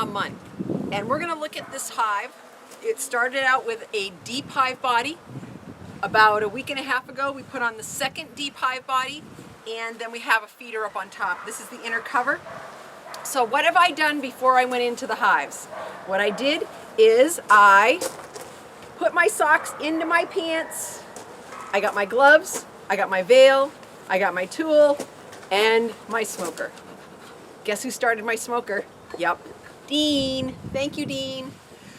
a month. And we're gonna look at this hive. It started out with a deep hive body. About a week and a half ago, we put on the second deep hive body, and then we have a feeder up on top. This is the inner cover. So what have I done before I went into the hives? What I did is I put my socks into my pants. I got my gloves, I got my veil, I got my tool, and my smoker. Guess who started my smoker? Yep, Dean. Thank you, Dean.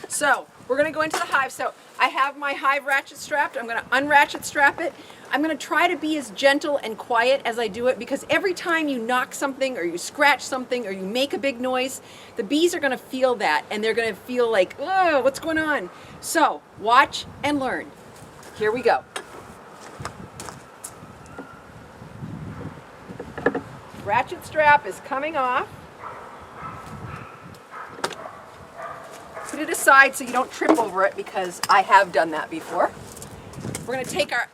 So we're gonna go into the hive. So I have my hive ratchet strapped. I'm gonna unratchet strap it. I'm gonna try to be as gentle and quiet as I do it, because every time you knock something or you scratch something or you make a big noise, the bees are gonna feel that and they're gonna feel like, oh, what's going on? So watch and learn. Here we go. Ratchet strap is coming off. Put it aside so you don't trip over it, because I have done that before. We're going to take our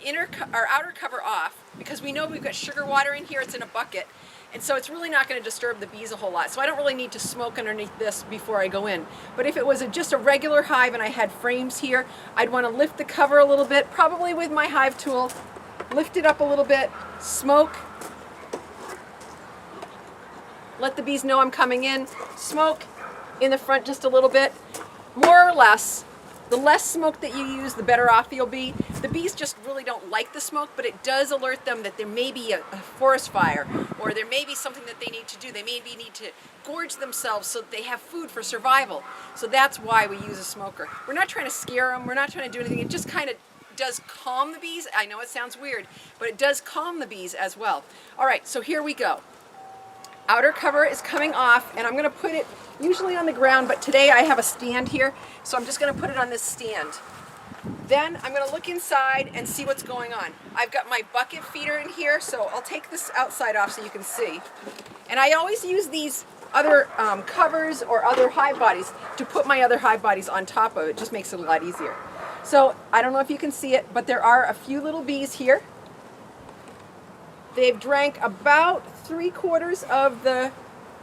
outer cover off, because we know we've got sugar water in here. It's in a bucket, and so it's really not going to disturb the bees a whole lot. So I don't really need to smoke underneath this before I go in. But if it was just a regular hive and I had frames here, I'd want to lift the cover a little bit, probably with my hive tool. Lift it up a little bit, smoke. Let the bees know I'm coming in. Smoke in the front just a little bit. More or less, the less smoke that you use, the better off you'll be. The bees just really don't like the smoke, but it does alert them that there may be a forest fire, or there may be something that they need to do. They maybe need to gorge themselves so that they have food for survival. So that's why we use a smoker. We're not trying to scare them. We're not trying to do anything. It just kind of does calm the bees. I know it sounds weird, but it does calm the bees as well. All right, so here we go. Outer cover is coming off, and I'm going to put it usually on the ground, but today I have a stand here, so I'm just going to put it on this stand. Then I'm going to look inside and see what's going on. I've got my bucket feeder in here, so I'll take this outside off so you can see. And I always use these other covers or other hive bodies to put my other hive bodies on top of it. It just makes it a lot easier. So I don't know if you can see it, but there are a few little bees here. They've drank about 3/4 of the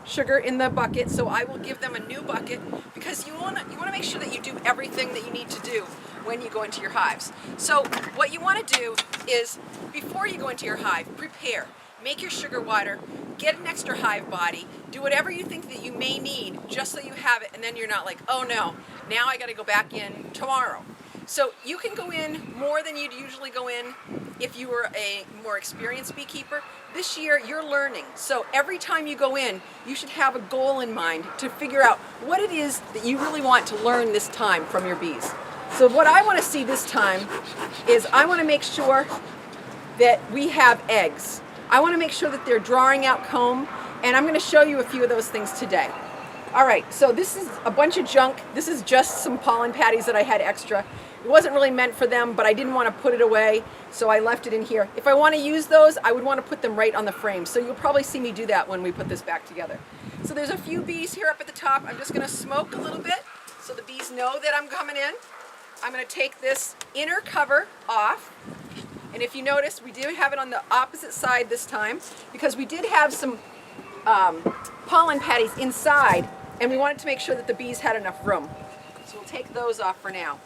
sugar in the bucket, so I will give them a new bucket, because you want to make sure that you do everything that you need to do when you go into your hives. So what you want to do is, before you go into your hive, prepare. Make your sugar water, get an extra hive body, do whatever you think that you may need just so you have it, and then you're not like, oh no, now I got to go back in tomorrow. So you can go in more than you'd usually go in if you were a more experienced beekeeper. This year you're learning, so every time you go in, you should have a goal in mind to figure out what it is that you really want to learn this time from your bees. So what I want to see this time is, I want to make sure that we have eggs. I want to make sure that they're drawing out comb, and I'm going to show you a few of those things today. All right, so this is a bunch of junk. This is just some pollen patties that I had extra. It wasn't really meant for them, but I didn't want to put it away, so I left it in here. If I want to use those, I would want to put them right on the frame, so you'll probably see me do that when we put this back together. So there's a few bees here up at the top. I'm just going to smoke a little bit so the bees know that I'm coming in. I'm going to take this inner cover off, and if you notice, we do have it on the opposite side this time, because we did have some pollen patties inside, and we wanted to make sure that the bees had enough room. So we'll take those off for now.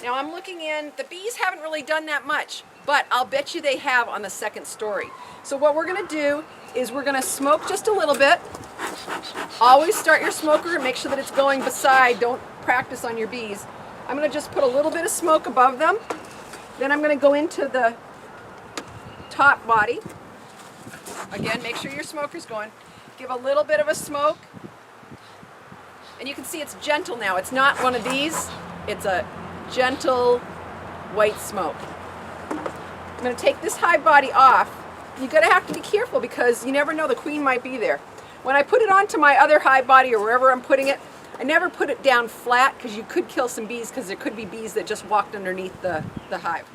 Now I'm looking in, the bees haven't really done that much, but I'll bet you they have on the second story. So what we're going to do is we're going to smoke just a little bit. Always start your smoker and make sure that it's going beside. Don't practice on your bees. I'm going to just put a little bit of smoke above them. Then I'm going to go into the top body. Again, make sure your smoker's going. Give a little bit of a smoke. And you can see it's gentle now. It's not one of these. It's a gentle white smoke. I'm going to take this hive body off. You're going to have to be careful, because you never know, the queen might be there. When I put it onto my other hive body, or wherever I'm putting it, I never put it down flat, because you could kill some bees, because there could be bees that just walked underneath the hive.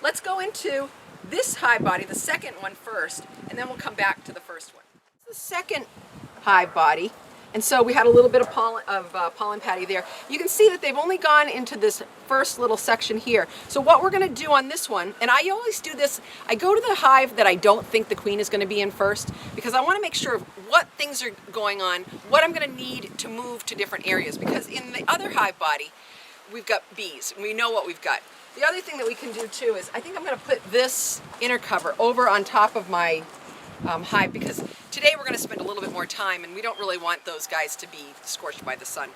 Let's go into this hive body, the second one first, and then we'll come back to the first one. The second hive body. And so we had a little bit of pollen patty there. You can see that they've only gone into this first little section here. So what we're going to do on this one, and I always do this, I go to the hive that I don't think the queen is going to be in first, because I want to make sure of what things are going on, what I'm going to need to move to different areas, because in the other hive body, we've got bees, and we know what we've got. The other thing that we can do too is, I think I'm going to put this inner cover over on top of my hive, because today we're going to spend a little bit more time and we don't really want those guys to be scorched by the sun.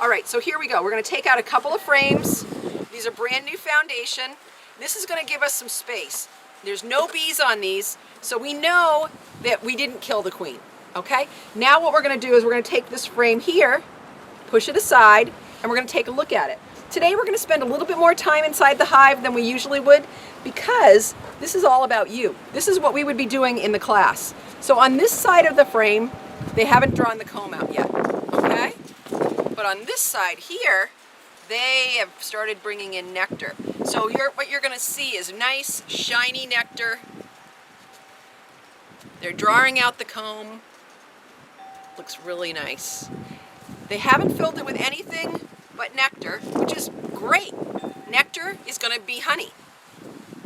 All right, so here we go. We're going to take out a couple of frames. These are brand new foundation. This is going to give us some space. There's no bees on these, so we know that we didn't kill the queen. Okay, now what we're going to do is we're going to take this frame here, push it aside, and we're going to take a look at it. Today we're going to spend a little bit more time inside the hive than we usually would, because this is all about you. This is what we would be doing in the class. So on this side of the frame, they haven't drawn the comb out yet, okay? But on this side here, they have started bringing in nectar. So what you're going to see is nice, shiny nectar. They're drawing out the comb. Looks really nice. They haven't filled it with anything but nectar, which is great. Nectar is going to be honey.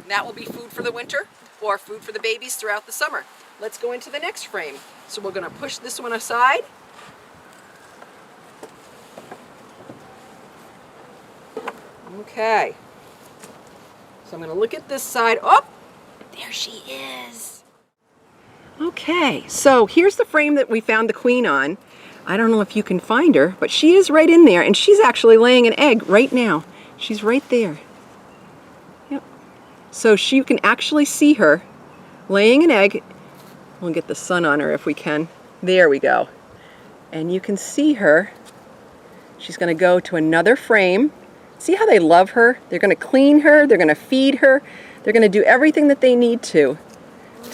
That will be food for the winter or food for the babies throughout the summer. Let's go into the next frame. So we're going to push this one aside. Okay. So I'm going to look at this side. Oh, there she is. Okay, so here's the frame that we found the queen on. I don't know if you can find her, but she is right in there, and she's actually laying an egg right now. She's right there. Yep. So you can actually see her laying an egg. We'll get the sun on her if we can. There we go. And you can see her. She's going to go to another frame. See how they love her? They're going to clean her. They're going to feed her. They're going to do everything that they need to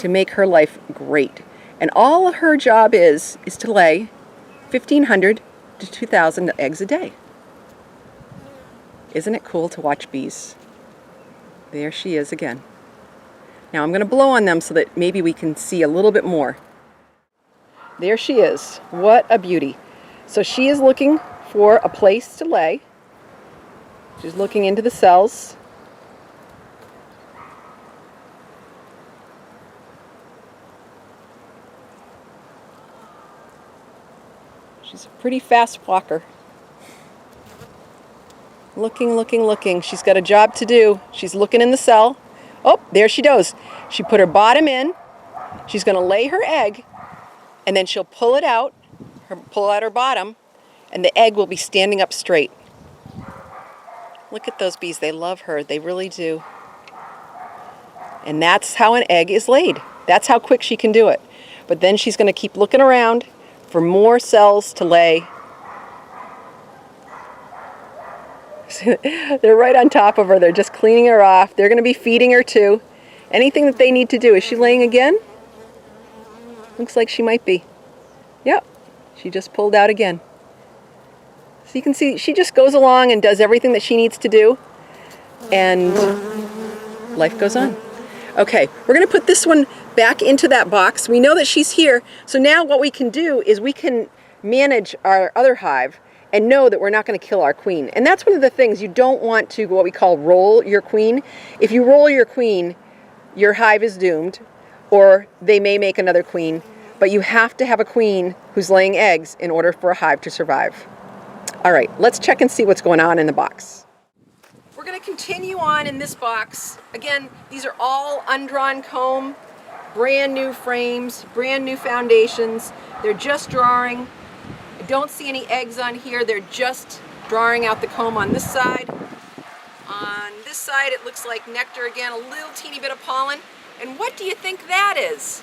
make her life great. And all of her job is to lay 1,500 to 2,000 eggs a day. Isn't it cool to watch bees? There she is again. Now I'm going to blow on them so that maybe we can see a little bit more. There she is. What a beauty. So she is looking for a place to lay. She's looking into the cells. She's a pretty fast walker. Looking, looking, looking. She's got a job to do. She's looking in the cell. Oh, there she goes. She put her bottom in. She's going to lay her egg, and then she'll pull it out, pull out her bottom, and the egg will be standing up straight. Look at those bees. They love her. They really do. And that's how an egg is laid. That's how quick she can do it. But then she's going to keep looking around for more cells to lay. They're right on top of her. They're just cleaning her off. They're going to be feeding her too. Anything that they need to do. Is she laying again? Looks like she might be. Yep. She just pulled out again. So you can see she just goes along and does everything that she needs to do. And life goes on. Okay, we're going to put this one back into that box. We know that she's here. So now what we can do is we can manage our other hive and know that we're not going to kill our queen. And that's one of the things. You don't want to, what we call, roll your queen. If you roll your queen, your hive is doomed, or they may make another queen. But you have to have a queen who's laying eggs in order for a hive to survive. All right, let's check and see what's going on in the box. We're going to continue on in this box. Again, these are all undrawn comb, brand new frames, brand new foundations. They're just drawing. I don't see any eggs on here. They're just drawing out the comb on this side. On this side, it looks like nectar again, a little teeny bit of pollen. And what do you think that is?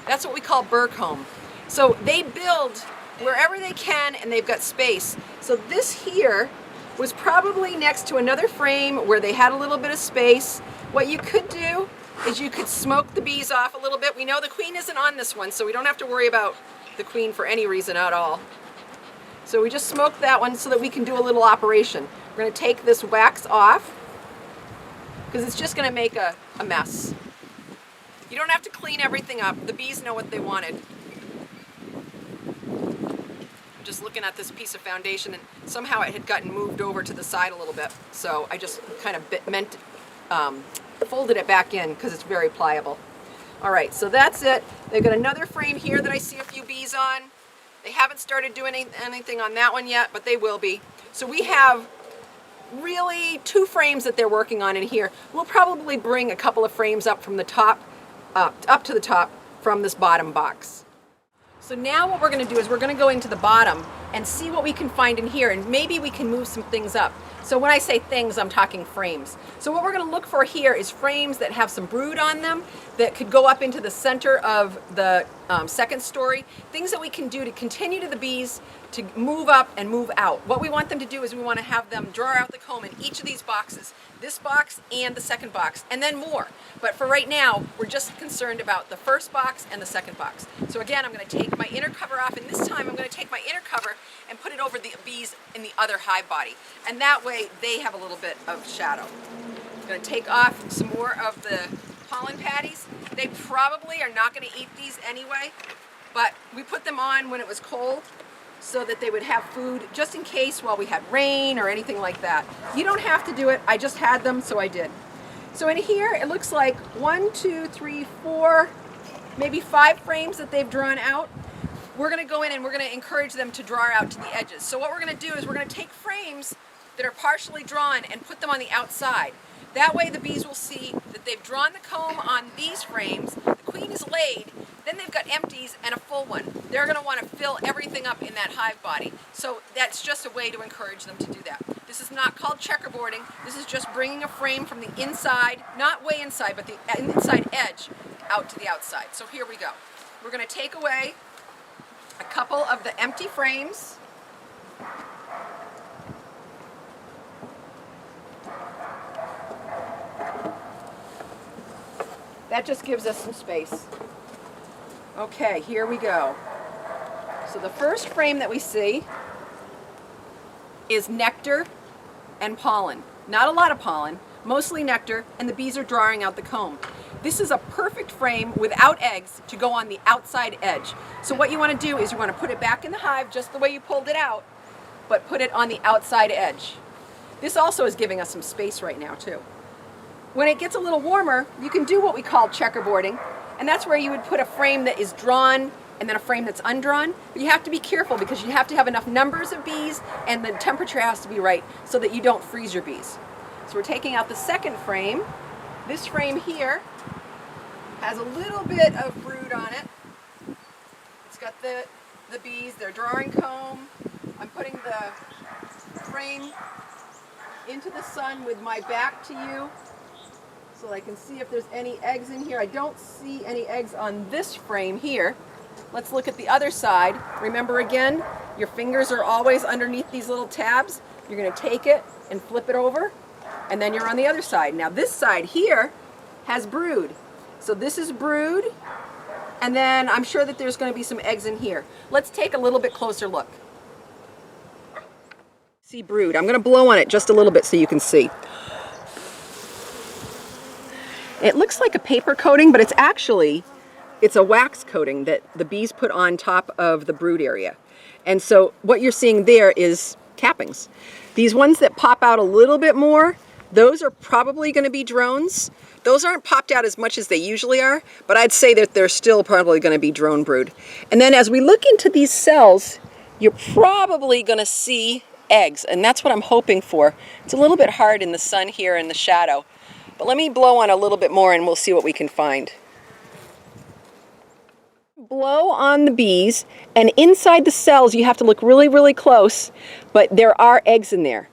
That's what we call burr comb. So they build wherever they can, and they've got space. So this here was probably next to another frame where they had a little bit of space. What you could do is you could smoke the bees off a little bit. We know the queen isn't on this one, so we don't have to worry about the queen for any reason at all. So we just smoked that one so that we can do a little operation. We're going to take this wax off because it's just going to make a mess. You don't have to clean everything up. The bees know what they wanted. just looking at this piece of foundation, and somehow it had gotten moved over to the side a little bit. So I just kind of folded it back in because it's very pliable. All right, so that's it. They've got another frame here that I see a few bees on. They haven't started doing anything on that one yet, but they will be. So we have really 2 frames that they're working on in here. We'll probably bring a couple of frames up from the top, up to the top from this bottom box. So now what we're going to do is we're going to go into the bottom and see what we can find in here, and maybe we can move some things up. So when I say things, I'm talking frames. So what we're going to look for here is frames that have some brood on them that could go up into the center of the second story. Things that we can do to continue to the bees to move up and move out. What we want them to do is we want to have them draw out the comb in each of these boxes. This box and the second box, and then more. But for right now, we're just concerned about the first box and the second box. So again, I'm going to take my inner cover off, and this time I'm going to take my inner cover and put it over the bees in the other hive body. And that way they have a little bit of shadow. I'm going to take off some more of the pollen patties. They probably are not going to eat these anyway, but we put them on when it was cold so that they would have food just in case while we had rain or anything like that. You don't have to do it. I just had them, so I did. So in here, it looks like 1, 2, 3, 4, maybe 5 frames that they've drawn out. We're going to go in and we're going to encourage them to draw out to the edges. So what we're going to do is we're going to take frames that are partially drawn and put them on the outside. That way the bees will see that they've drawn the comb on these frames, the queen is laid, then they've got empties and a full one. They're going to want to fill everything up in that hive body. So that's just a way to encourage them to do that. This is not called checkerboarding. This is just bringing a frame from the inside, not way inside, but the inside edge out to the outside. So here we go. We're going to take away a couple of the empty frames. That just gives us some space. Okay, here we go. So the first frame that we see is nectar and pollen. Not a lot of pollen, mostly nectar, and the bees are drawing out the comb. This is a perfect frame without eggs to go on the outside edge. So what you want to do is you want to put it back in the hive just the way you pulled it out, but put it on the outside edge. This also is giving us some space right now too. When it gets a little warmer, you can do what we call checkerboarding, and that's where you would put a frame that is drawn and then a frame that's undrawn. But you have to be careful because you have to have enough numbers of bees and the temperature has to be right so that you don't freeze your bees. So we're taking out the second frame. This frame here has a little bit of brood on it. It's got the bees, they're drawing comb. I'm putting the frame into the sun with my back to you so I can see if there's any eggs in here. I don't see any eggs on this frame here. Let's look at the other side. Remember again, your fingers are always underneath these little tabs. You're going to take it and flip it over, and then you're on the other side. Now this side here has brood. So this is brood, and then I'm sure that there's going to be some eggs in here. Let's take a little bit closer look. See brood. I'm going to blow on it just a little bit so you can see. It looks like a paper coating, but it's a wax coating that the bees put on top of the brood area. And so what you're seeing there is cappings. These ones that pop out a little bit more, those are probably going to be drones. Those aren't popped out as much as they usually are, but I'd say that they're still probably going to be drone brood. And then as we look into these cells, you're probably going to see eggs, and that's what I'm hoping for. It's a little bit hard in the sun here in the shadow, but let me blow on a little bit more and we'll see what we can find. Blow on the bees, and inside the cells you have to look really, really close, but there are eggs in there.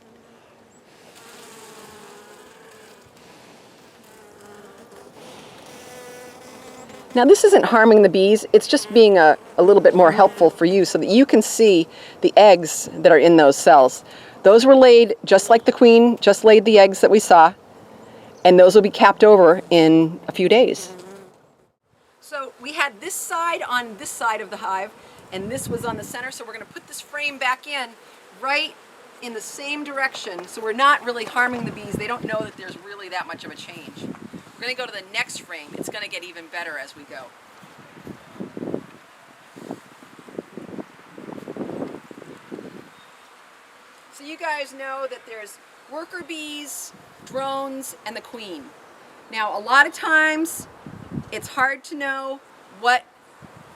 Now this isn't harming the bees, it's just being a little bit more helpful for you so that you can see the eggs that are in those cells. Those were laid just like the queen just laid the eggs that we saw, and those will be capped over in a few days. So we had this side on this side of the hive, and this was on the center, so we're going to put this frame back in right in the same direction, so we're not really harming the bees. They don't know that there's really that much of a change. We're going to go to the next frame. It's going to get even better as we go. So you guys know that there's worker bees, drones, and the queen. Now, a lot of times it's hard to know what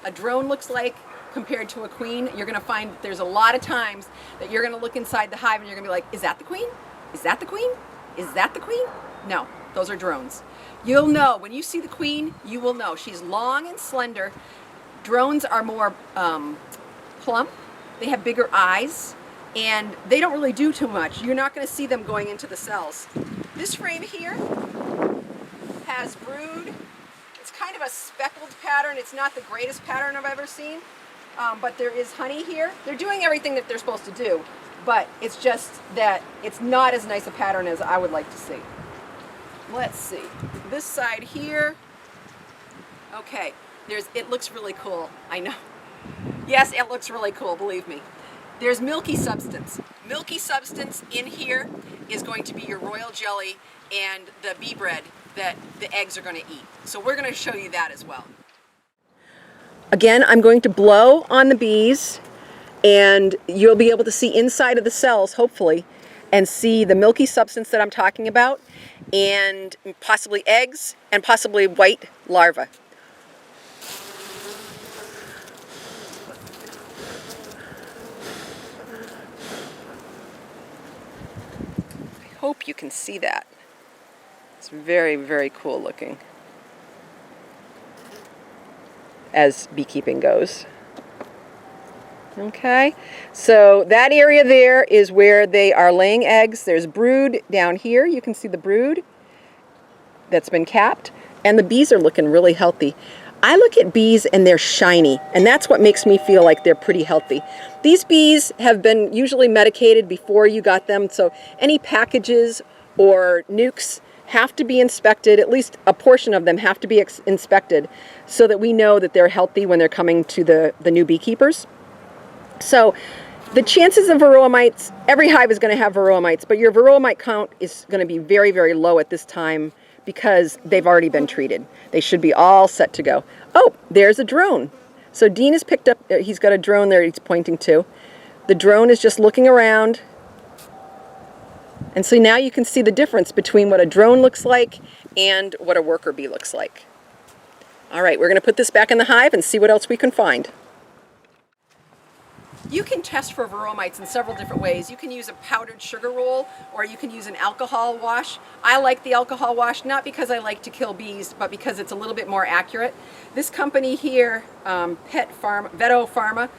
a drone looks like compared to a queen. You're going to find that there's a lot of times that you're going to look inside the hive and you're going to be like, is that the queen? Is that the queen? Is that the queen? No, those are drones. You'll know. When you see the queen, you will know. She's long and slender. Drones are more plump. They have bigger eyes, and they don't really do too much. You're not going to see them going into the cells. This frame here has brood. It's kind of a speckled pattern. It's not the greatest pattern I've ever seen, but there is honey here. They're doing everything that they're supposed to do, but it's just that it's not as nice a pattern as I would like to see. Let's see. This side here. Okay, it looks really cool. I know. Yes, it looks really cool, believe me. There's milky substance. Milky substance in here is going to be your royal jelly and the bee bread that the eggs are going to eat. So we're going to show you that as well. Again, I'm going to blow on the bees, and you'll be able to see inside of the cells, hopefully, and see the milky substance that I'm talking about, and possibly eggs, and possibly white larvae. I hope you can see that. It's very, very cool looking as beekeeping goes. Okay, so that area there is where they are laying eggs. There's brood down here. You can see the brood that's been capped, and the bees are looking really healthy. I look at bees and they're shiny, and that's what makes me feel like they're pretty healthy. These bees have been usually medicated before you got them, so any packages or nukes have to be inspected. At least a portion of them have to be inspected so that we know that they're healthy when they're coming to the new beekeepers. So the chances of varroa mites, every hive is going to have varroa mites, but your varroa mite count is going to be very, very low at this time because they've already been treated. They should be all set to go. Oh, there's a drone. So Dean has picked up, he's got a drone there he's pointing to. The drone is just looking around. And so now you can see the difference between what a drone looks like and what a worker bee looks like. All right, we're going to put this back in the hive and see what else we can find. You can test for varroa mites in several different ways. You can use a powdered sugar roll, or you can use an alcohol wash. I like the alcohol wash, not because I like to kill bees, but because it's a little bit more accurate. This company here, Veto Pharma,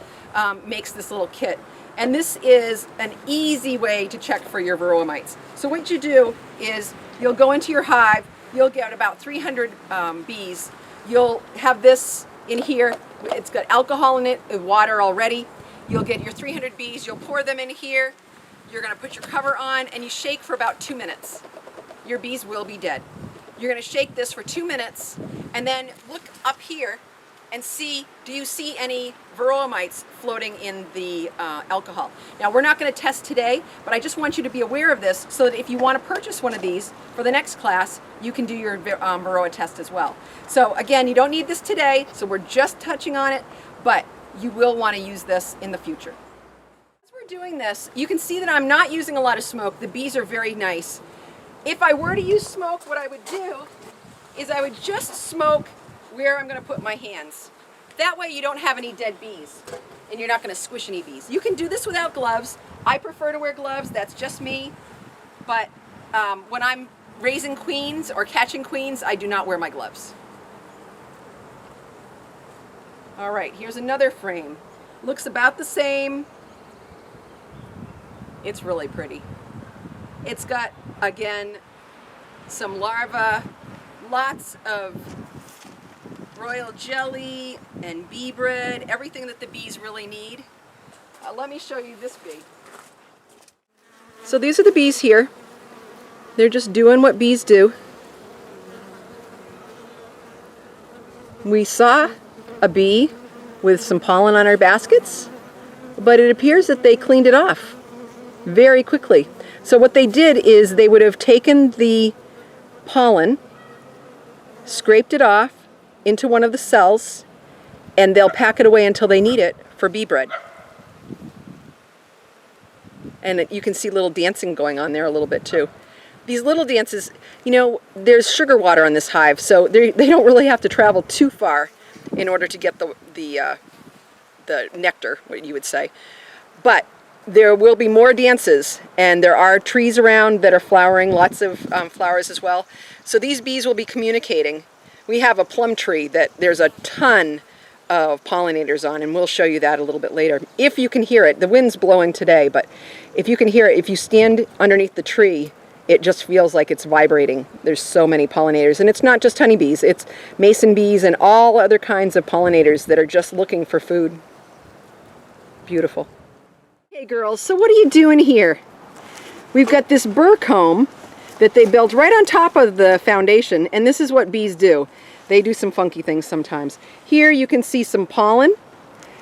makes this little kit. And this is an easy way to check for your varroa mites. So what you do is you'll go into your hive, you'll get about 300 bees. You'll have this in here. It's got alcohol in it, water already. You'll get your 300 bees, you'll pour them in here, you're going to put your cover on, and you shake for about 2 minutes. Your bees will be dead. You're going to shake this for 2 minutes, and then look up here and see, do you see any varroa mites floating in the alcohol? Now, we're not going to test today, but I just want you to be aware of this so that if you want to purchase one of these for the next class, you can do your varroa test as well. So again, you don't need this today, so we're just touching on it, but you will want to use this in the future. As we're doing this, you can see that I'm not using a lot of smoke. The bees are very nice. If I were to use smoke, what I would do is I would just smoke where I'm going to put my hands. That way you don't have any dead bees and you're not going to squish any bees. You can do this without gloves. I prefer to wear gloves, that's just me. But when I'm raising queens or catching queens, I do not wear my gloves. All right, here's another frame. Looks about the same. It's really pretty. It's got, again, some larvae, lots of royal jelly and bee bread, everything that the bees really need. Let me show you this bee. So these are the bees here. They're just doing what bees do. We saw a bee with some pollen on our baskets, but it appears that they cleaned it off very quickly. So what they did is they would have taken the pollen, scraped it off into one of the cells, and they'll pack it away until they need it for bee bread. And you can see little dancing going on there a little bit too. These little dances, you know, there's sugar water on this hive, so they don't really have to travel too far in order to get the nectar, what you would say. But there will be more dances, and there are trees around that are flowering, lots of flowers as well. So these bees will be communicating. We have a plum tree that there's a ton of pollinators on, and we'll show you that a little bit later. If you can hear it, the wind's blowing today, but if you can hear it, if you stand underneath the tree, it just feels like it's vibrating. There's so many pollinators, and it's not just honeybees, it's mason bees and all other kinds of pollinators that are just looking for food. Beautiful. Hey girls, so what are you doing here? We've got this burr comb that they built right on top of the foundation, and this is what bees do. They do some funky things sometimes. Here you can see some pollen,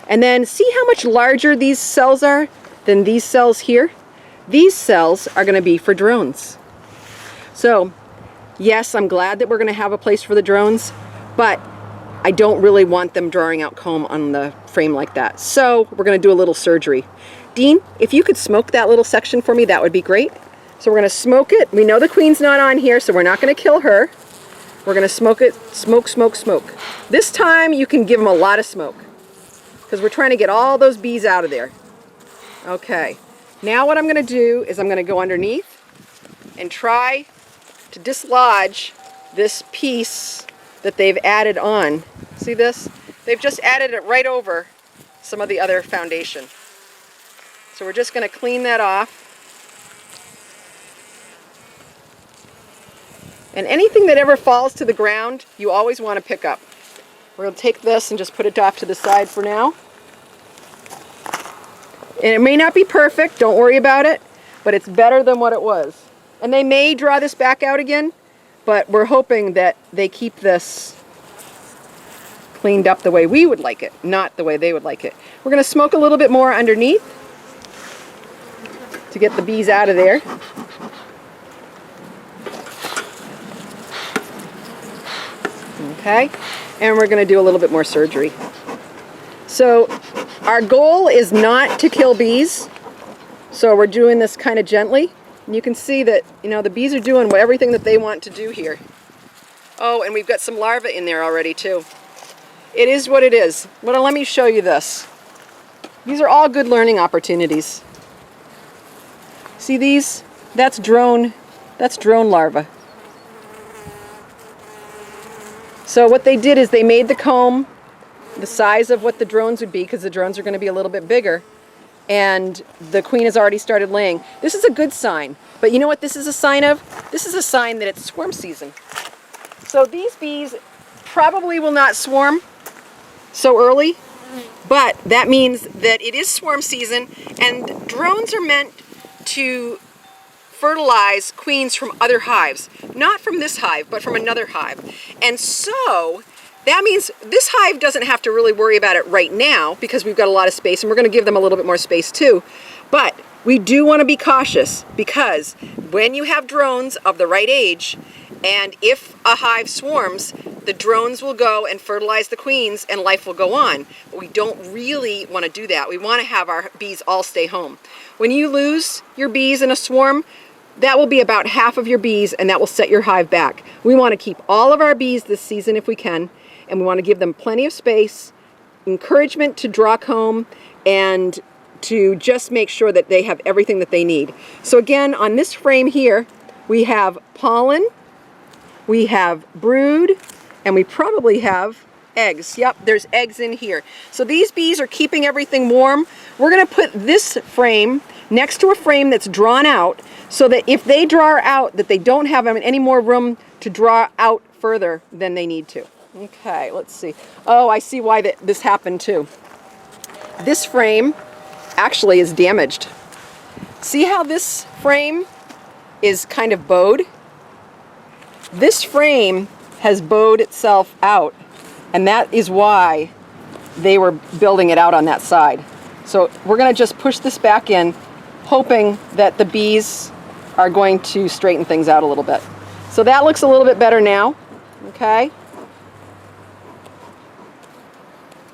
and then see how much larger these cells are than these cells here? These cells are going to be for drones. So yes, I'm glad that we're going to have a place for the drones, but I don't really want them drawing out comb on the frame like that. So we're going to do a little surgery. Dean, if you could smoke that little section for me, that would be great. So we're going to smoke it. We know the queen's not on here, so we're not going to kill her. We're going to smoke it. Smoke, smoke, smoke. This time you can give them a lot of smoke, because we're trying to get all those bees out of there. Okay. Now what I'm going to do is I'm going to go underneath and try to dislodge this piece that they've added on. See this? They've just added it right over some of the other foundation. So we're just going to clean that off. And anything that ever falls to the ground, you always want to pick up. We're going to take this and just put it off to the side for now. And it may not be perfect, don't worry about it, but it's better than what it was. And they may draw this back out again, but we're hoping that they keep this cleaned up the way we would like it, not the way they would like it. We're going to smoke a little bit more underneath to get the bees out of there. Okay, and we're going to do a little bit more surgery. So our goal is not to kill bees, so we're doing this kind of gently. And you can see that, you know, the bees are doing everything that they want to do here. Oh, and we've got some larvae in there already too. It is what it is. Well, let me show you this. These are all good learning opportunities. See these? That's drone larvae. So what they did is they made the comb the size of what the drones would be, because the drones are going to be a little bit bigger, and the queen has already started laying. This is a good sign, but you know what this is a sign of? This is a sign that it's swarm season. So these bees probably will not swarm so early, but that means that it is swarm season, and drones are meant to fertilize queens from other hives, not from this hive, but from another hive. And so that means this hive doesn't have to really worry about it right now, because we've got a lot of space, and we're going to give them a little bit more space too. But we do want to be cautious, because when you have drones of the right age, and if a hive swarms, the drones will go and fertilize the queens and life will go on. But we don't really want to do that. We want to have our bees all stay home. When you lose your bees in a swarm, that will be about half of your bees, and that will set your hive back. We want to keep all of our bees this season if we can, and we want to give them plenty of space, encouragement to draw comb, and to just make sure that they have everything that they need. So again, on this frame here, we have pollen, we have brood, and we probably have eggs. Yep, there's eggs in here. So these bees are keeping everything warm. We're going to put this frame next to a frame that's drawn out, so that if they draw out, that they don't have any more room to draw out further than they need to. Okay, let's see. Oh, I see why this happened too. This frame actually is damaged. See how this frame is kind of bowed? This frame has bowed itself out, and that is why they were building it out on that side. So we're going to just push this back in, hoping that the bees are going to straighten things out a little bit. So that looks a little bit better now. Okay.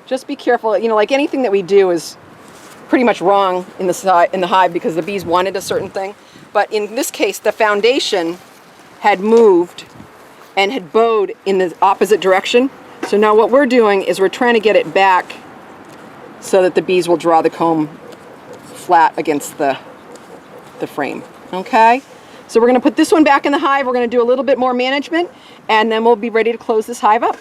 Just be careful, you know, like anything that we do is pretty much wrong in the hive because the bees wanted a certain thing. But in this case, the foundation had moved and had bowed in the opposite direction. So now what we're doing is we're trying to get it back so that the bees will draw the comb flat against the frame. Okay? So we're going to put this one back in the hive. We're going to do a little bit more management, and then we'll be ready to close this hive up.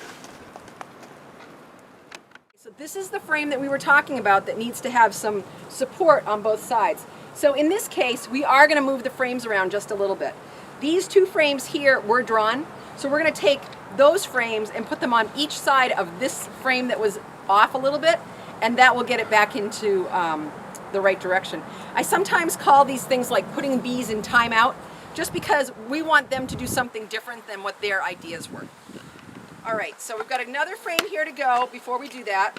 So this is the frame that we were talking about that needs to have some support on both sides. So in this case, we are going to move the frames around just a little bit. These two frames here were drawn, so we're going to take those frames and put them on each side of this frame that was off a little bit, and that will get it back into the right direction. I sometimes call these things like putting bees in timeout, just because we want them to do something different than what their ideas were. All right, so we've got another frame here to go before we do that.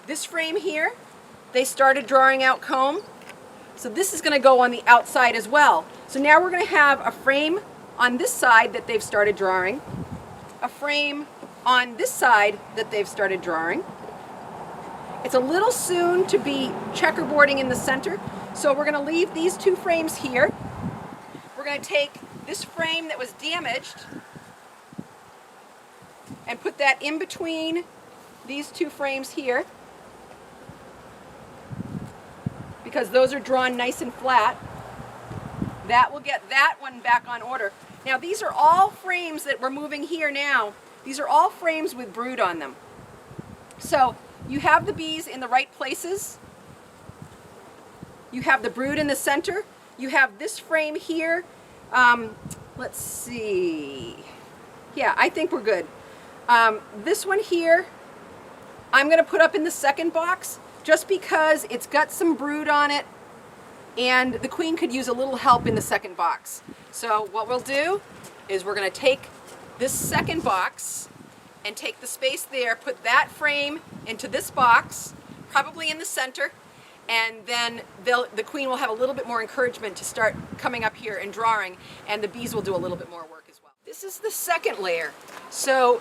This frame here, they started drawing out comb. So this is going to go on the outside as well. So now we're going to have a frame on this side that they've started drawing, a frame on this side that they've started drawing. It's a little soon to be checkerboarding in the center, so we're going to leave these two frames here. We're going to take this frame that was damaged and put that in between these two frames here, because those are drawn nice and flat. That will get that one back on order. Now these are all frames that we're moving here now. These are all frames with brood on them. So you have the bees in the right places. You have the brood in the center. You have this frame here. Let's see. Yeah, I think we're good. This one here, I'm going to put up in the second box just because it's got some brood on it and the queen could use a little help in the second box. So what we'll do is we're going to take this second box and take the space there, put that frame into this box, probably in the center, and then the queen will have a little bit more encouragement to start coming up here and drawing, and the bees will do a little bit more work as well. This is the second layer. So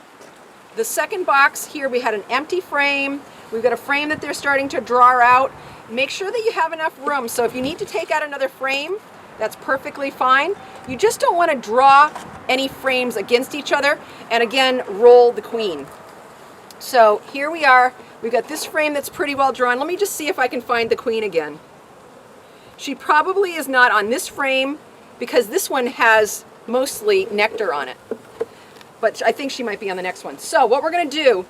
the second box here, we had an empty frame. We've got a frame that they're starting to draw out. Make sure that you have enough room. So if you need to take out another frame, that's perfectly fine. You just don't want to draw any frames against each other, and again, roll the queen. So here we are. We've got this frame that's pretty well drawn. Let me just see if I can find the queen again. She probably is not on this frame because this one has mostly nectar on it. But I think she might be on the next one. So what we're going to do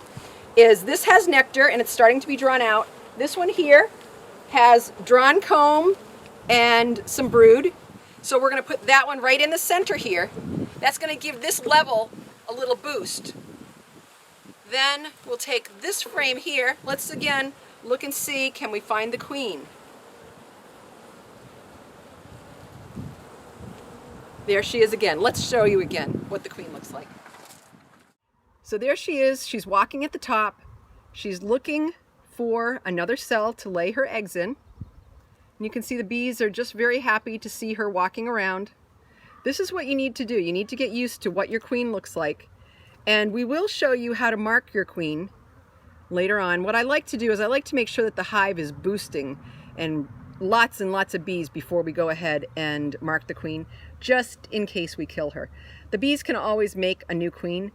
is this has nectar and it's starting to be drawn out. This one here has drawn comb and some brood. So we're going to put that one right in the center here. That's going to give this level a little boost. Then we'll take this frame here. Let's again look and see, can we find the queen? There she is again. Let's show you again what the queen looks like. So there she is. She's walking at the top. She's looking for another cell to lay her eggs in. And you can see the bees are just very happy to see her walking around. This is what you need to do. You need to get used to what your queen looks like. And we will show you how to mark your queen later on. What I like to do is I like to make sure that the hive is boosting and lots of bees before we go ahead and mark the queen, just in case we kill her. The bees can always make a new queen,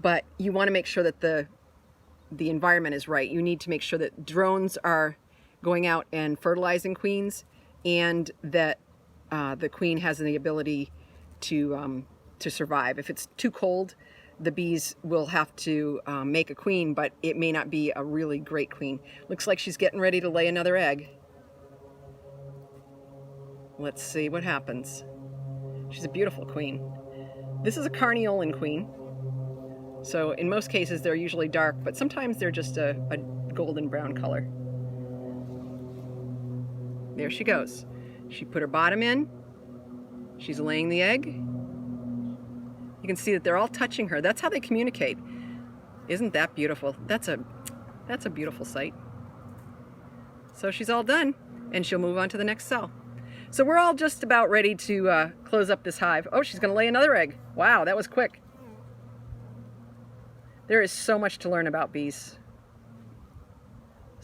but you want to make sure that the environment is right. You need to make sure that drones are going out and fertilizing queens, and that the queen has the ability to survive. If it's too cold, the bees will have to make a queen, but it may not be a really great queen. Looks like she's getting ready to lay another egg. Let's see what happens. She's a beautiful queen. This is a carniolan queen. So in most cases they're usually dark, but sometimes they're just a golden brown color. There she goes. She put her bottom in. She's laying the egg. You can see that they're all touching her. That's how they communicate. Isn't that beautiful? That's a beautiful sight. So she's all done, and she'll move on to the next cell. So we're all just about ready to close up this hive. Oh, she's going to lay another egg. Wow, that was quick. There is so much to learn about bees.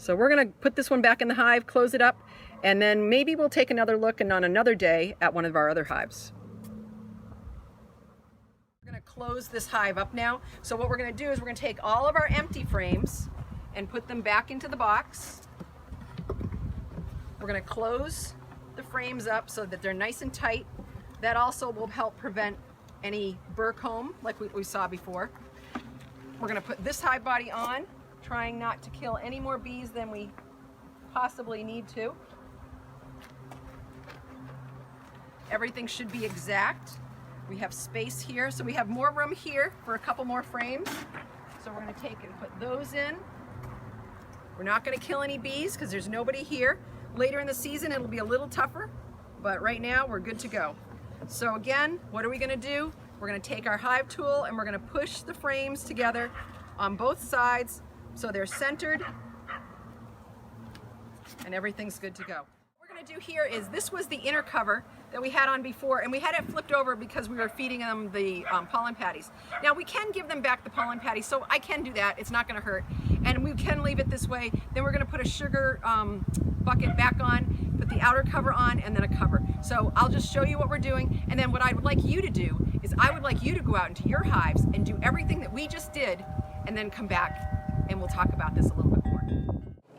So we're going to put this one back in the hive, close it up, and then maybe we'll take another look and on another day at one of our other hives. We're going to close this hive up now. So what we're going to do is we're going to take all of our empty frames and put them back into the box. We're going to close the frames up so that they're nice and tight. That also will help prevent any burr comb like we saw before. We're going to put this hive body on, trying not to kill any more bees than we possibly need to. Everything should be exact. We have space here, so we have more room here for a couple more frames. So we're going to take and put those in. We're not going to kill any bees because there's nobody here. Later in the season it'll be a little tougher, but right now we're good to go. So again, what are we going to do? We're going to take our hive tool and we're going to push the frames together on both sides so they're centered and everything's good to go. What we're going to do here is, this was the inner cover that we had on before, and we had it flipped over because we were feeding them the pollen patties. Now we can give them back the pollen patties, so I can do that. It's not going to hurt, and we can leave it this way. Then we're going to put a sugar bucket back on, put the outer cover on, and then a cover. So I'll just show you what we're doing, and then what I would like you to do is I would like you to go out into your hives and do everything that we just did, and then come back and we'll talk about this a little bit more.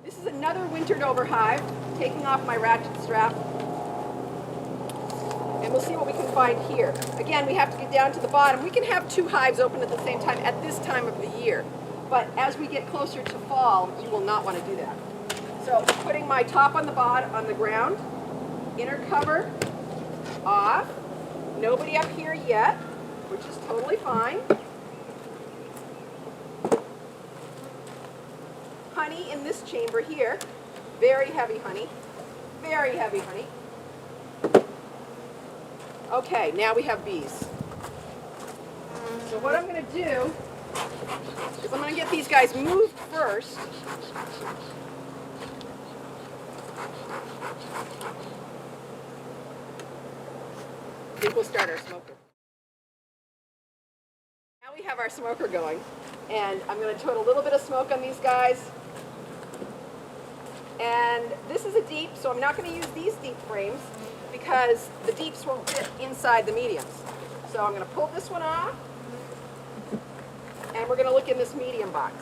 This is another wintered over hive, taking off my ratchet strap, and we'll see what we can find here. Again, we have to get down to the bottom. We can have two hives open at the same time at this time of the year, but as we get closer to fall, you will not want to do that. So putting my top on the ground, inner cover off, nobody up here yet, which is totally fine. Honey in this chamber here, very heavy honey, very heavy honey. Okay, now we have bees. So what I'm going to do is I'm going to get these guys moved first. I think we'll start our smoker. Now we have our smoker going, and I'm going to put a little bit of smoke on these guys. And this is a deep, so I'm not going to use these deep frames because the deeps won't fit inside the mediums. So I'm going to pull this one off, and we're going to look in this medium box.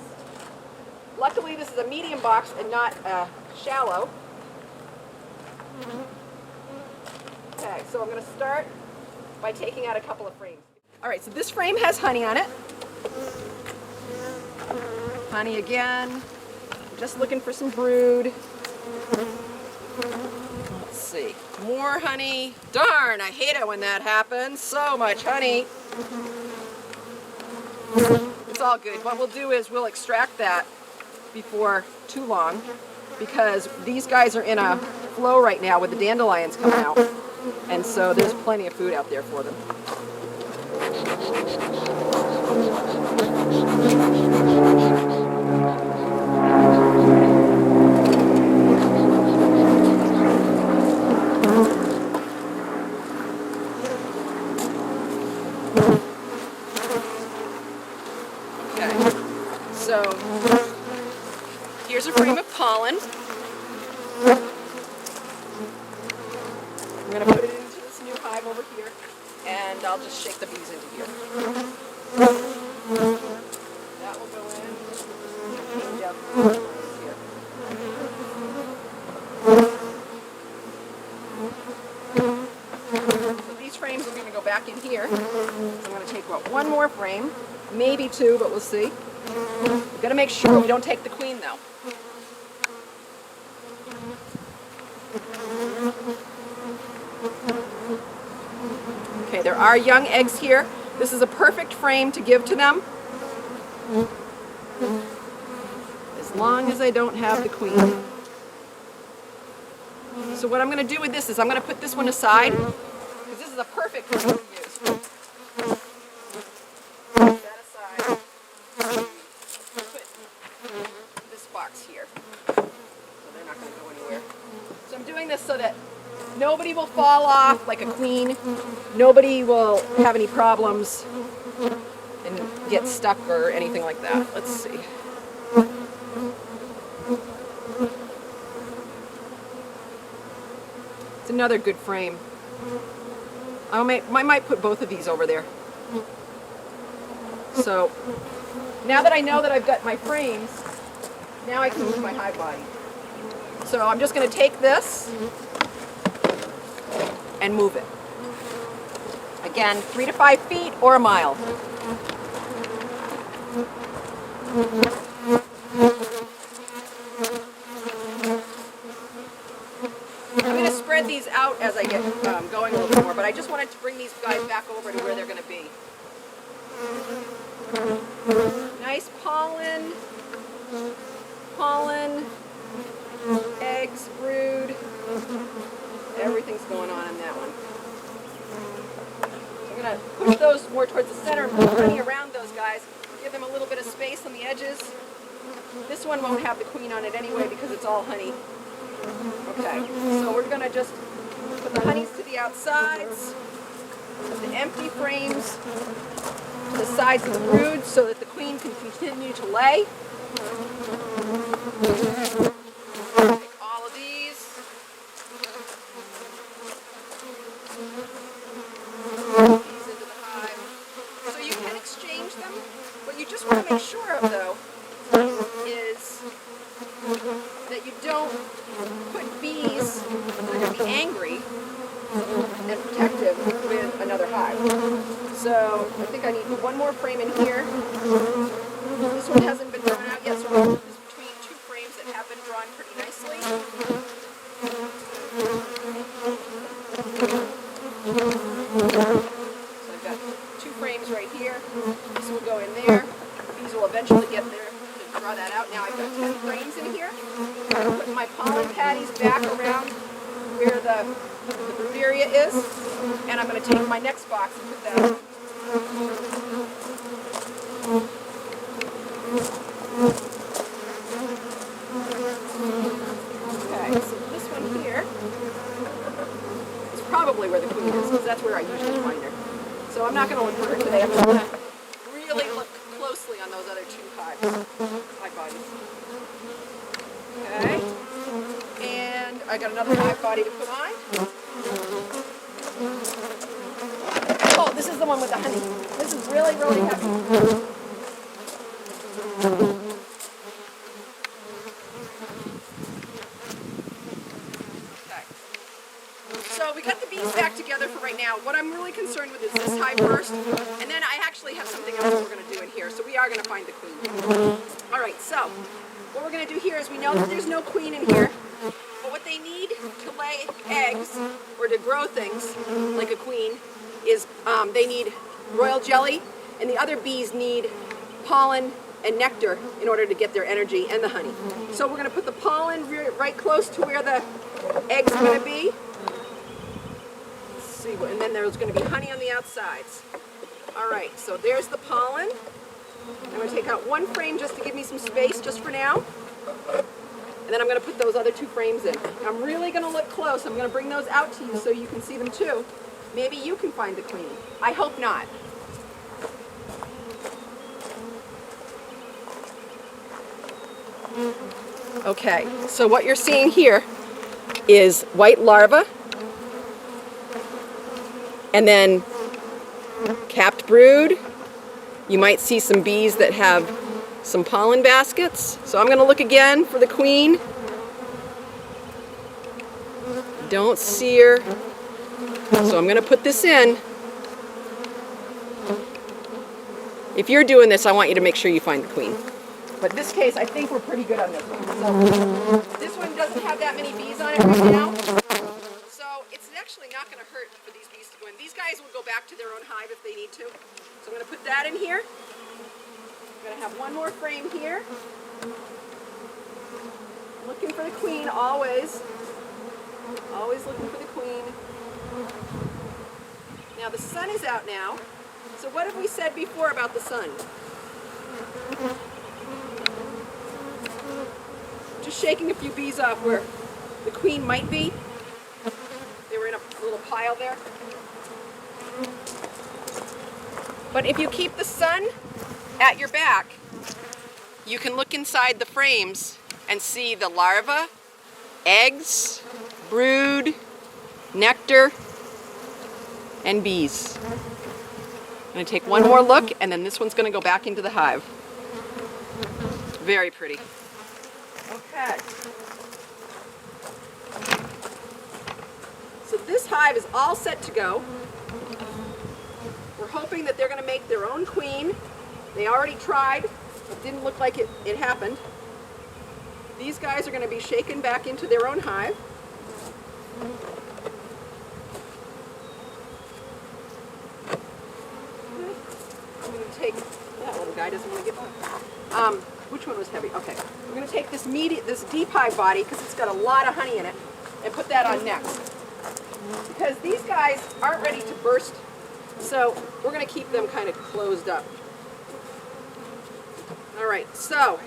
Luckily this is a medium box and not shallow. Okay, so I'm going to start by taking out a couple of frames. Alright, so this frame has honey on it. Honey again. Just looking for some brood. Let's see. More honey. Darn, I hate it when that happens. So much honey. It's all good. What we'll do is we'll extract that before too long, because these guys are in a flow right now with the dandelions coming out. And so there's plenty of food out there for them. Okay, so here's a frame of pollen. I'm going to put it into this new hive over here, and I'll just shake the bees into here. That will go in. Change out the here. So these frames are going to go back in here. So I'm going to take one more frame, maybe two, but we'll see. We've got to make sure we don't take the queen though. Okay, there are young eggs here. This is a perfect frame to give to them, as long as I don't have the queen. So what I'm going to do with this is I'm going to put this one aside, because this is a perfect frame to use. Put that aside. Put this box here, so they're not going to go anywhere. So I'm doing this so that nobody will fall off like a queen. Nobody will have any problems and get stuck or anything like that. Let's see. It's another good frame. I might put both of these over there. So now that I know that I've got my frames, now I can use my hive body. So I'm just going to take this and move it. Again, 3 to 5 feet or a mile. I'm going to spread these out as I get going a little bit more, but I just wanted to bring these guys back over to where they're going to be. Nice pollen, eggs, brood, everything's going on in that one. So I'm going to push those more towards the center and put honey around those guys, give them a little bit of space on the edges. This one won't have the queen on it anyway because it's all honey. Okay, so we're going to just put the honeys to the outsides, the empty frames to the sides of the brood so that the queen can continue to lay. Take all of these. These into the hive. So you can exchange them. What you just want to make sure of, though, is that you don't put bees that are going to be angry and protective with another hive. So I think I need one more frame in here. This one hasn't been drawn out yet, so we'll put this between two frames that have been drawn pretty nicely. So I've got 2 frames right here. This will go in there. These will eventually get there to draw that out. Now I've got 10 frames in here. I'm putting my pollen patties back around where the brood area is, and I'm going to take my next box and put that on. Okay, so this one here is probably where the queen is, because that's where I usually find her. So I'm not going to look for her today. I'm just going to really look closely on those other 2 hive bodies. Okay, and I got another hive body to put on. Oh, this is the one with the honey. This is really, really heavy. Okay. So we got the bees back together for right now. What I'm really concerned with is this hive first, and then I actually have something else we're going to do in here. So we are going to find the queen. All right, so what we're going to do here is we know that there's no queen in here, but what they need to lay eggs or to grow things like a queen is they need royal jelly, and the other bees need pollen and nectar in order to get their energy and the honey. So we're going to put the pollen right close to where the eggs are going to be. Let's see, and then there's going to be honey on the outsides. All right, so there's the pollen. I'm going to take out 1 frame just to give me some space just for now. And then I'm going to put those other 2 frames in. I'm really going to look close. I'm going to bring those out to you so you can see them too. Maybe you can find the queen. I hope not. Okay, so what you're seeing here is white larva, and then capped brood. You might see some bees that have some pollen baskets. So I'm going to look again for the queen. Don't see her. So I'm going to put this in. If you're doing this, I want you to make sure you find the queen. But in this case, I think we're pretty good on this one. So this one doesn't have that many bees on it right now. So it's actually not going to hurt for these bees to go in. These guys will go back to their own hive if they need to. So I'm going to put that in here. I'm going to have 1 more frame here. Looking for the queen always. Always looking for the queen. Now the sun is out now. So what have we said before about the sun? Just shaking a few bees off where the queen might be. They were in a little pile there. But if you keep the sun at your back, you can look inside the frames and see the larva, eggs, brood, nectar, and bees. I'm going to take one more look, and then this one's going to go back into the hive. Very pretty. Okay. So this hive is all set to go. We're hoping that they're going to make their own queen. They already tried. It didn't look like it happened. These guys are going to be shaken back into their own hive. I'm going to take, that little guy doesn't want to get one. Which one was heavy? Okay. We're going to take this deep hive body, because it's got a lot of honey in it, and put that on next. Because these guys aren't ready to burst, so we're going to keep them kind of closed up. All right, so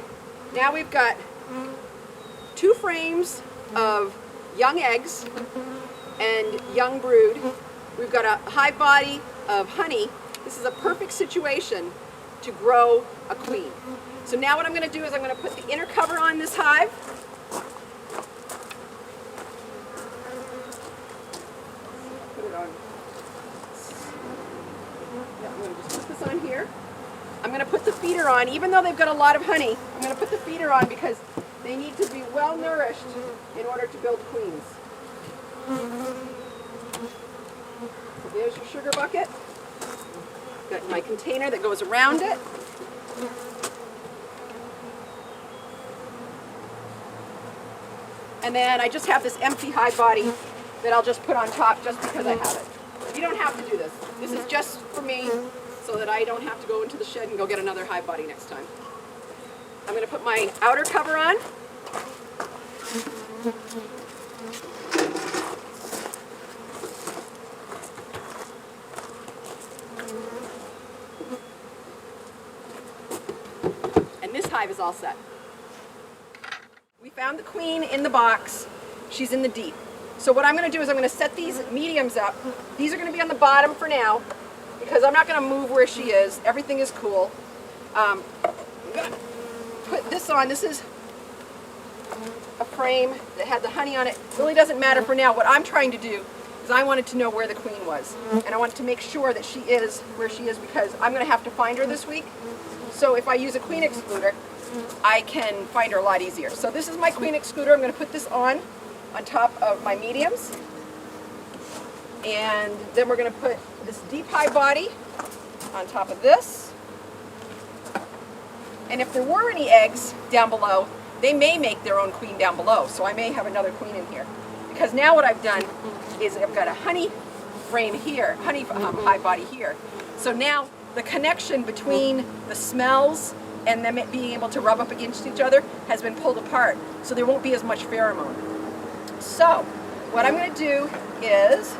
now we've got 2 frames of young eggs and young brood. We've got a hive body of honey. This is a perfect situation to grow a queen. So now what I'm going to do is I'm going to put the inner cover on this hive. Put it on. Yeah, I'm going to just put this on here. I'm going to put the feeder on, even though they've got a lot of honey. I'm going to put the feeder on because they need to be well nourished in order to build queens. So there's your sugar bucket. Got my container that goes around it. And then I just have this empty hive body that I'll just put on top just because I have it. You don't have to do this. This is just for me so that I don't have to go into the shed and go get another hive body next time. I'm going to put my outer cover on. And this hive is all set. We found the queen in the box. She's in the deep. So what I'm going to do is I'm going to set these mediums up. These are going to be on the bottom for now because I'm not going to move where she is. Everything is cool. I'm going to put this on. This is a frame that had the honey on it. It really doesn't matter for now. What I'm trying to do is I wanted to know where the queen was. And I wanted to make sure that she is where she is because I'm going to have to find her this week. So if I use a queen excluder, I can find her a lot easier. So this is my queen excluder. I'm going to put this on top of my mediums. And then we're going to put this deep hive body on top of this. And if there were any eggs down below, they may make their own queen down below. So I may have another queen in here. Because now what I've done is I've got a honey frame here, honey hive body here. So now the connection between the smells and them being able to rub up against each other has been pulled apart. So there won't be as much pheromone. So what I'm going to do is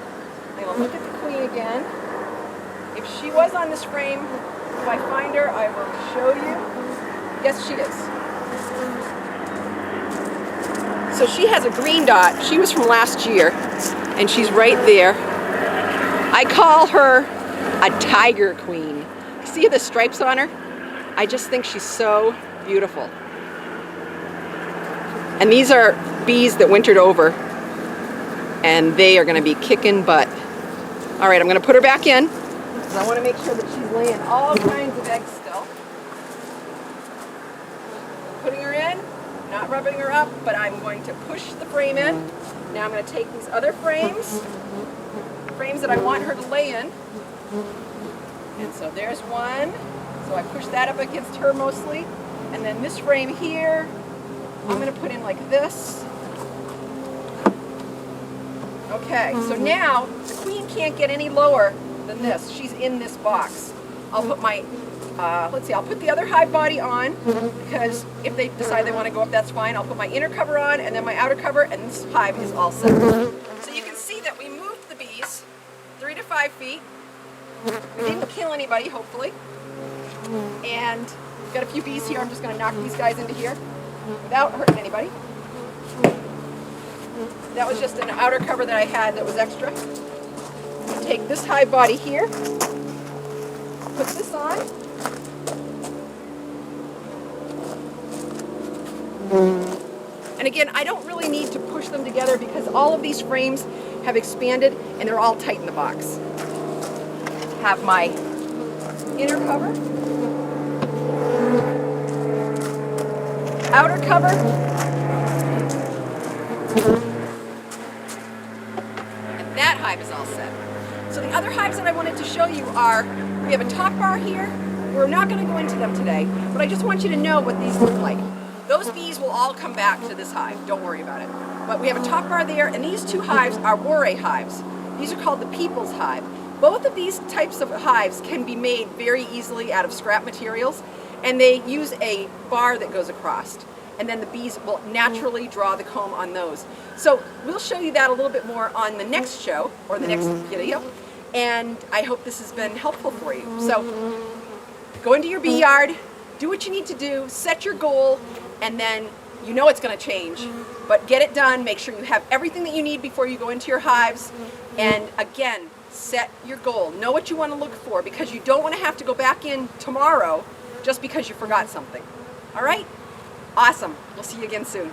I'm going to look at the queen again. If she was on this frame, if I find her, I will show you. Yes, she is. So she has a green dot. She was from last year, and she's right there. I call her a tiger queen. See the stripes on her? I just think she's so beautiful. And these are bees that wintered over, and they are going to be kicking butt. All right, I'm going to put her back in, because I want to make sure that she's laying all kinds of eggs still. Putting her in, not rubbing her up, but I'm going to push the frame in. Now I'm going to take these other frames that I want her to lay in. And so there's one. So I push that up against her mostly. And then this frame here, I'm going to put in like this. Okay, so now the queen can't get any lower than this. She's in this box. I'll put my, I'll put the other hive body on because if they decide they want to go up, that's fine. I'll put my inner cover on and then my outer cover, and this hive is all set. So you can see that we moved the bees 3 to 5 feet. We didn't kill anybody, hopefully. And we've got a few bees here. I'm just going to knock these guys into here without hurting anybody. That was just an outer cover that I had that was extra. Take this hive body here, put this on. And again, I don't really need to push them together because all of these frames have expanded and they're all tight in the box. Have my inner cover, outer cover, and that hive is all set. So the other hives that I wanted to show you are, we have a top bar here. We're not going to go into them today, but I just want you to know what these look like. Those bees will all come back to this hive, don't worry about it. But we have a top bar there, and these two hives are moray hives. These are called the people's hive. Both of these types of hives can be made very easily out of scrap materials, and they use a bar that goes across. And then the bees will naturally draw the comb on those. So we'll show you that a little bit more on the next show, or the next video, and I hope this has been helpful for you. So go into your bee yard, do what you need to do, set your goal, and then you know it's going to change, but get it done. Make sure you have everything that you need before you go into your hives. And again, set your goal. Know what you want to look for, because you don't want to have to go back in tomorrow just because you forgot something. All right? Awesome. We'll see you again soon.